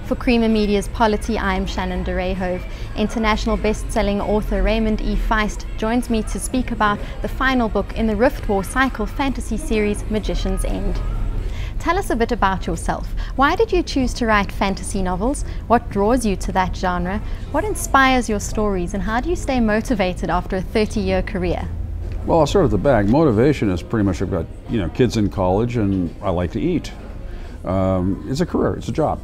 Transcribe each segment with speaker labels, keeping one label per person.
Speaker 1: For Creamer Media's Polity, I'm Shannon de Rayhove. International best-selling author Raymond E. Feist joins me to speak about the final book in the Riftwar Cycle fantasy series, Magician's End. Tell us a bit about yourself. Why did you choose to write fantasy novels? What draws you to that genre? What inspires your stories, and how do you stay motivated after a 30-year career?
Speaker 2: Well, I'll start at the back. Motivation is pretty much I've got kids in college and I like to eat. It's a career, it's a job.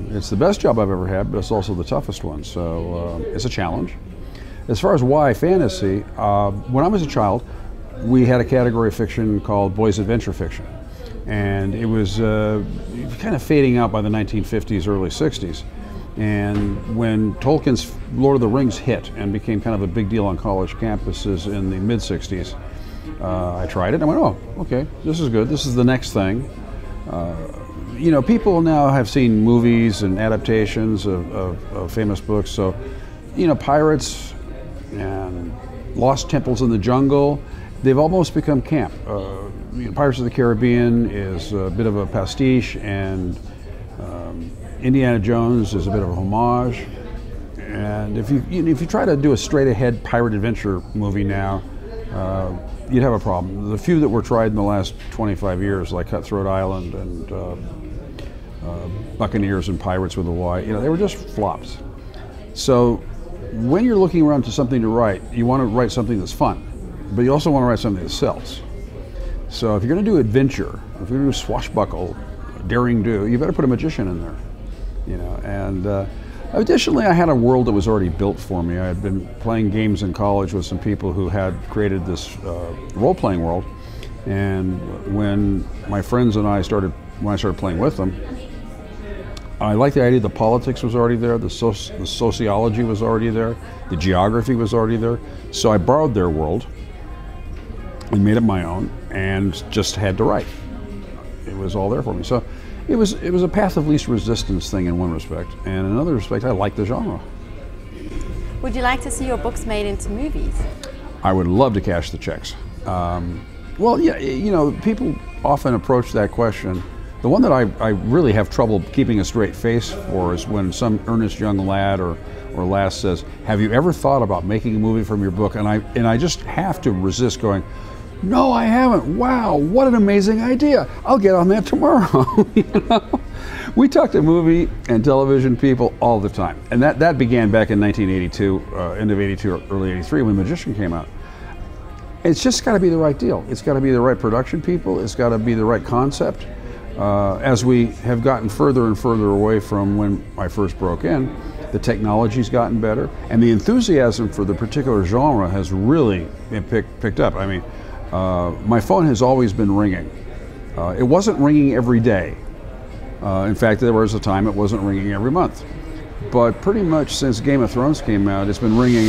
Speaker 2: It's the best job I've ever had, but it's also the toughest one, so it's a challenge. As far as why fantasy, when I was a child, we had a category of fiction called boys' adventure fiction. And it was kind of fading out by the 1950s, early 60s. And when Tolkien's Lord of the Rings hit and became kind of a big deal on college campuses in the mid-60s, I tried it and I went, oh, okay, this is good, this is the next thing. People now have seen movies and adaptations of famous books, so, pirates and Lost Temples in the Jungle, they've almost become camp. Pirates of the Caribbean is a bit of a pastiche, and Indiana Jones is a bit of a homage. And if you try to do a straight-ahead pirate adventure movie now, you'd have a problem. The few that were tried in the last 25 years, like Cutthroat Island and Buccaneers and Pirates with a Y, they were just flops. So when you're looking around to something to write, you want to write something that's fun, but you also want to write something that sells. So if you're going to do adventure, if you're going to do swashbuckle, daring do, you better put a magician in there. And additionally, I had a world that was already built for me. I had been playing games in college with some people who had created this role-playing world, and when my friends and I started playing with them, I liked the idea the politics was already there, the sociology was already there, the geography was already there. So I borrowed their world and made it my own, and just had to write. It was all there for me. So it was a path of least resistance thing in one respect, and in another respect, I like the genre.
Speaker 1: Would you like to see your books made into movies?
Speaker 2: I would love to cash the checks. Well, yeah, people often approach that question. The one that I really have trouble keeping a straight face for is when some earnest young lad or lass says, "Have you ever thought about making a movie from your book?" And I just have to resist going, "No, I haven't. Wow, what an amazing idea. I'll get on that tomorrow." We talk to movie and television people all the time. And that began back in 1982, end of 82, early 83, when Magician came out. It's just got to be the right deal. It's got to be the right production people. It's got to be the right concept. As we have gotten further and further away from when I first broke in, the technology's gotten better, and the enthusiasm for the particular genre has really picked up. I mean, my phone has always been ringing. It wasn't ringing every day. In fact, there was a time it wasn't ringing every month. But pretty much since Game of Thrones came out, it's been ringing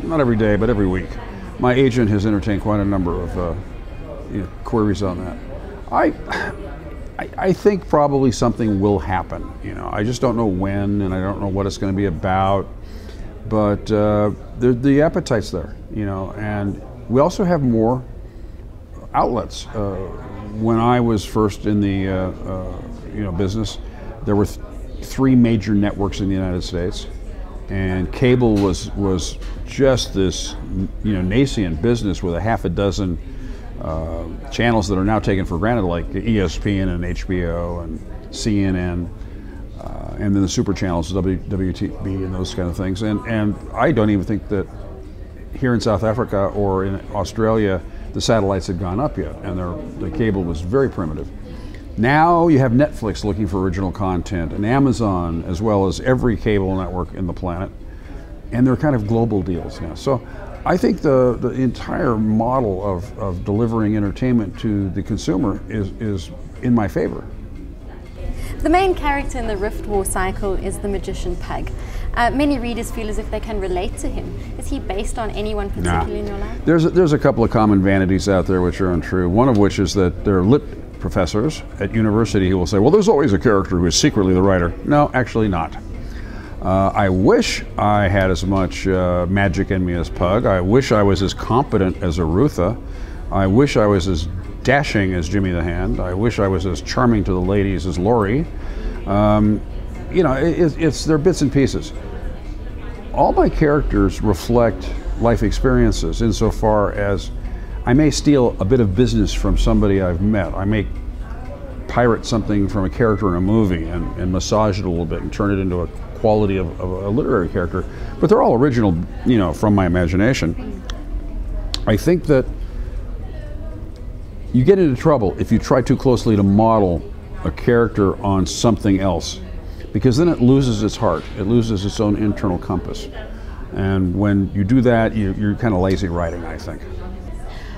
Speaker 2: not every day, but every week. My agent has entertained quite a number of queries on that. I think probably something will happen. I just don't know when, and I don't know what it's going to be about. But the appetite's there, and we also have more outlets. When I was first in the business, there were three major networks in the United States, and cable was just this nascent business with a half a dozen channels that are now taken for granted, like ESPN and HBO and CNN, and then the super channels, WTB and those kind of things. And I don't even think that here in South Africa or in Australia the satellites had gone up yet, and the cable was very primitive. Now you have Netflix looking for original content, and Amazon, as well as every cable network in the planet, and they're kind of global deals now. So I think the entire model of delivering entertainment to the consumer is in my favor.
Speaker 1: The main character in the Riftwar Cycle is the magician Pug. Many readers feel as if they can relate to him. Is he based on anyone particularly in your life?
Speaker 2: There's a couple of common vanities out there which are untrue. One of which is that there are lit professors at university who will say, well, there's always a character who is secretly the writer. No, actually not. I wish I had as much magic in me as Pug. I wish I was as competent as Arutha. I wish I was as dashing as Jimmy the Hand. I wish I was as charming to the ladies as Laurie. You know, they're bits and pieces. All my characters reflect life experiences insofar as I may steal a bit of business from somebody I've met. I may pirate something from a character in a movie and massage it a little bit and turn it into a quality of a literary character. But they're all original, you know, from my imagination. I think that you get into trouble if you try too closely to model a character on something else, because then it loses its heart. It loses its own internal compass. And when you do that, you're kind of lazy writing, I think.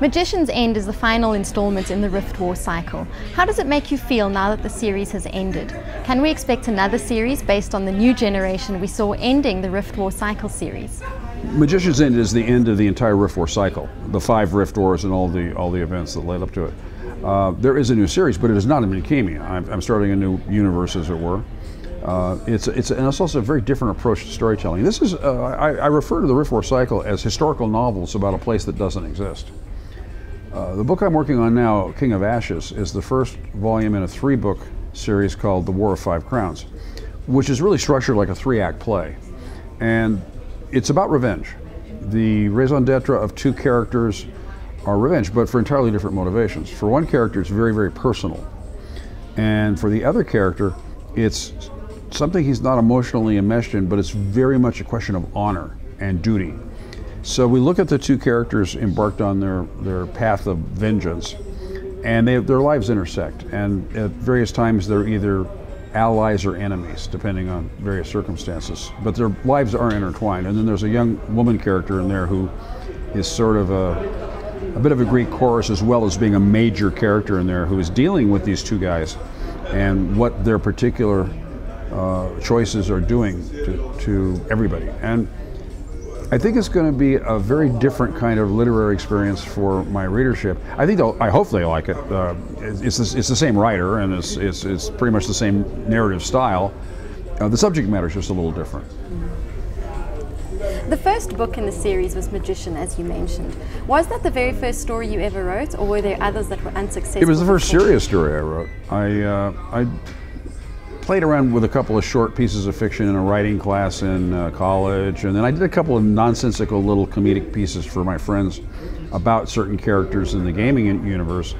Speaker 1: Magician's End is the final installment in the Riftwar Cycle. How does it make you feel now that the series has ended? Can we expect another series based on the new generation we saw ending the Riftwar Cycle series?
Speaker 2: Magician's End is the end of the entire Riftwar cycle, the 5 Riftwars and all the events that led up to it. There is a new series, but it is not in Mikimi. I'm starting a new universe, as it were. And it's also a very different approach to storytelling. This is I refer to the Riftwar cycle as historical novels about a place that doesn't exist. The book I'm working on now, King of Ashes, is the first volume in a 3-book series called The War of 5 Crowns, which is really structured like a 3-act play. And it's about revenge. The raison d'etre of 2 characters are revenge, but for entirely different motivations. For one character, it's very, very personal. And for the other character, it's something he's not emotionally enmeshed in, but it's very much a question of honor and duty. So we look at the 2 characters embarked on their path of vengeance, and their lives intersect. And at various times, they're either allies or enemies, depending on various circumstances. But their lives are intertwined. And then there's a young woman character in there who is sort of a bit of a Greek chorus, as well as being a major character in there, who is dealing with these 2 guys and what their particular choices are doing to everybody. And I think it's going to be a very different kind of literary experience for my readership. I hope they like it. It's the same writer, and it's pretty much the same narrative style. The subject matter is just a little different.
Speaker 1: The first book in the series was Magician, as you mentioned. Was that the very first story you ever wrote, or were there others that were unsuccessful?
Speaker 2: It was the first serious story I wrote. I played around with a couple of short pieces of fiction in a writing class in college, and then I did a couple of nonsensical little comedic pieces for my friends about certain characters in the gaming universe.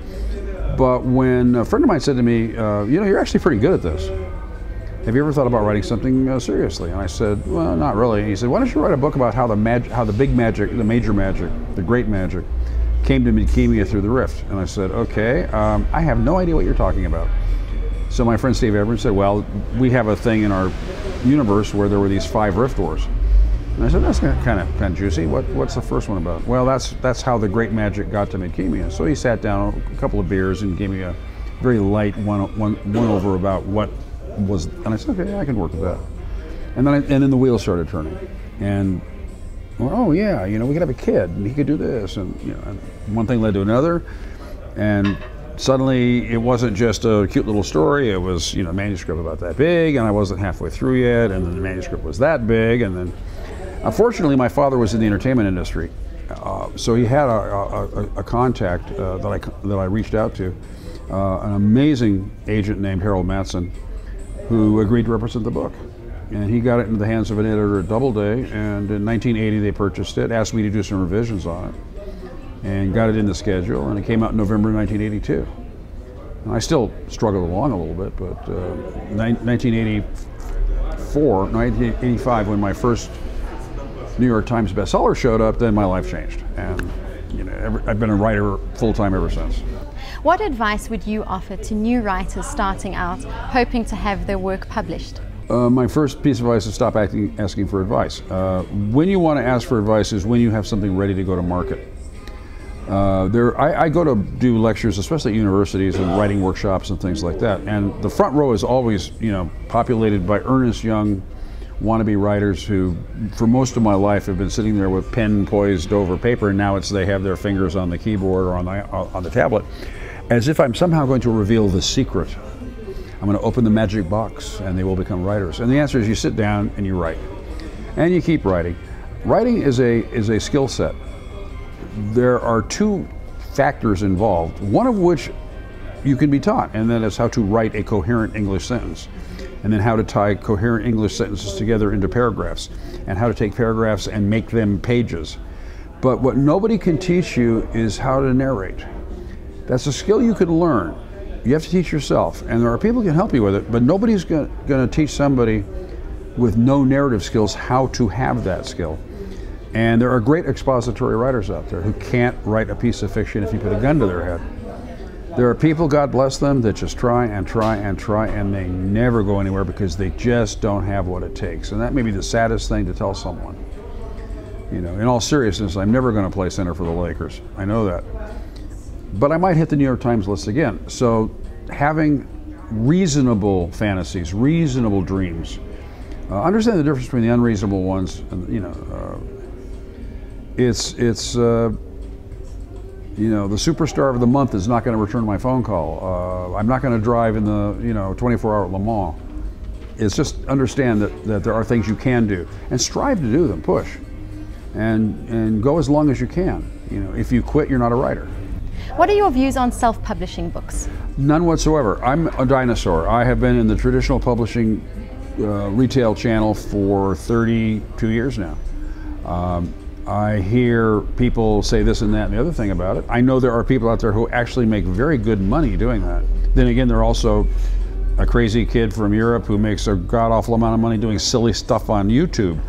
Speaker 2: But when a friend of mine said to me, you know, you're actually pretty good at this. Have you ever thought about writing something seriously? And I said, well, not really. And he said, why don't you write a book about how the big magic, the major magic, the great magic came to Mikimi through the Rift? And I said, okay, I have no idea what you're talking about. So my friend Steve Everett said, well, we have a thing in our universe where there were these 5 Riftwars. And I said, that's kind of juicy. What's the first one about? Well, that's how the great magic got to Mikimi. So he sat down, a couple of beers, and gave me a very light one over about what was, and I said, okay, I can work with that. And then the wheels started turning. And, well, oh yeah, you know, we could have a kid, and he could do this, and you know, and one thing led to another, and suddenly it wasn't just a cute little story. It was, you know, a manuscript about that big, and I wasn't halfway through yet, and then the manuscript was that big, and then, unfortunately, my father was in the entertainment industry, so he had a contact that I reached out to, an amazing agent named Harold Matson, who agreed to represent the book. And he got it into the hands of an editor at Doubleday, and in 1980 they purchased it, asked me to do some revisions on it, and got it in the schedule, and it came out in November 1982. And I still struggled along a little bit, but 1985, when my first New York Times bestseller showed up, then my life changed. And you know, I've been a writer full-time ever since.
Speaker 1: What advice would you offer to new writers starting out, hoping to have their work published?
Speaker 2: My first piece of advice is stop asking for advice. When you want to ask for advice is when you have something ready to go to market. I go to do lectures, especially at universities and writing workshops and things like that. And the front row is always, you know, populated by earnest young wannabe writers who, for most of my life, have been sitting there with pen poised over paper, and now they have their fingers on the keyboard or on the tablet, as if I'm somehow going to reveal the secret. I'm going to open the magic box and they will become writers. And the answer is you sit down and you write. And you keep writing. Writing is a skill set. There are 2 factors involved, one of which you can be taught, and that is how to write a coherent English sentence. and then how to tie coherent English sentences together into paragraphs, and how to take paragraphs and make them pages. But what nobody can teach you is how to narrate. That's a skill you can learn. You have to teach yourself, and there are people who can help you with it, but nobody's going to teach somebody with no narrative skills how to have that skill. And there are great expository writers out there who can't write a piece of fiction if you put a gun to their head. There are people, God bless them, that just try and try and try, and they never go anywhere because they just don't have what it takes. And that may be the saddest thing to tell someone. You know, in all seriousness, I'm never going to play center for the Lakers. I know that. But I might hit the New York Times list again. So having reasonable fantasies, reasonable dreams, understand the difference between the unreasonable ones, and you know, you know, the superstar of the month is not going to return my phone call. I'm not going to drive in the 24-hour Le Mans. It's just understand that there are things you can do and strive to do them. Push and go as long as you can. You know, if you quit, you're not a writer.
Speaker 1: What are your views on self-publishing books?
Speaker 2: None whatsoever. I'm a dinosaur. I have been in the traditional publishing retail channel for 32 years now. I hear people say this and that and the other thing about it. I know there are people out there who actually make very good money doing that. Then again, there are also a crazy kid from Europe who makes a god-awful amount of money doing silly stuff on YouTube.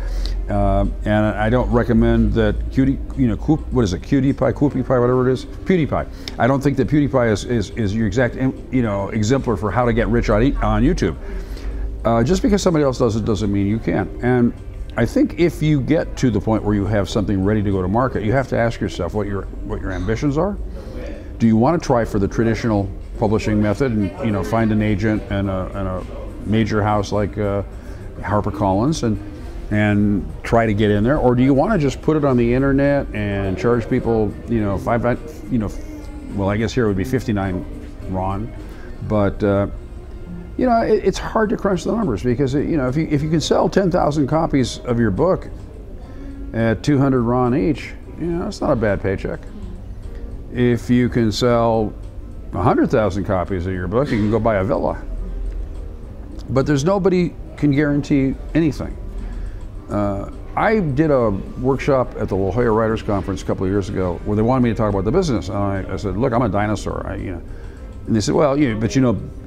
Speaker 2: And I don't recommend that what is it, PewDiePie, whatever it is? PewDiePie. I don't think that PewDiePie is your exact, exemplar for how to get rich on YouTube. Just because somebody else does it doesn't mean you can't. And I think if you get to the point where you have something ready to go to market, you have to ask yourself what your ambitions are. Do you want to try for the traditional publishing method and find an agent and a major house like HarperCollins and try to get in there, or do you want to just put it on the internet and charge people well, I guess here it would be 59 RON, but it's hard to crunch the numbers because if you can sell 10,000 copies of your book at 200 RON each, it's not a bad paycheck. If you can sell 100,000 copies of your book, you can go buy a villa. But there's nobody can guarantee anything. I did a workshop at the La Jolla Writers Conference a couple of years ago where they wanted me to talk about the business, and I said, look, I'm a dinosaur. And they said, well, but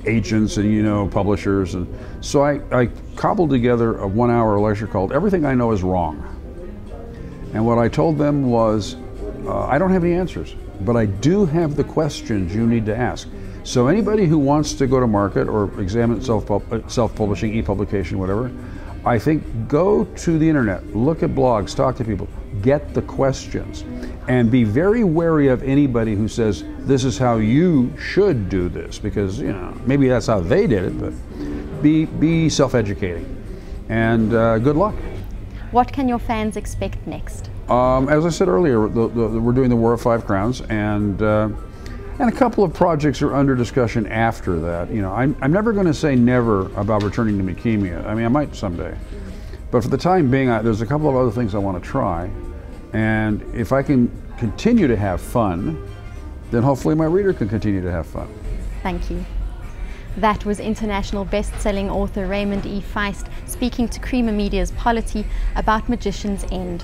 Speaker 2: agents and publishers, and so I cobbled together a 1-hour lecture called "Everything I Know Is Wrong." And what I told them was, I don't have the answers, but I do have the questions you need to ask. So anybody who wants to go to market or examine self-publishing, e-publication, whatever, I think go to the internet, look at blogs, talk to people, get the questions, and be very wary of anybody who says this is how you should do this, because maybe that's how they did it, but be self-educating, and good luck.
Speaker 1: What can your fans expect next?
Speaker 2: As I said earlier, we're doing the War of Five Crowns, and a couple of projects are under discussion after that. I'm never going to say never about returning to Mechemia. I mean, I might someday. But for the time being, there's a couple of other things I want to try. And if I can continue to have fun, then hopefully my reader can continue to have fun.
Speaker 1: Thank you. That was international best-selling author Raymond E. Feist speaking to Creamer Media's Polity about Magician's End.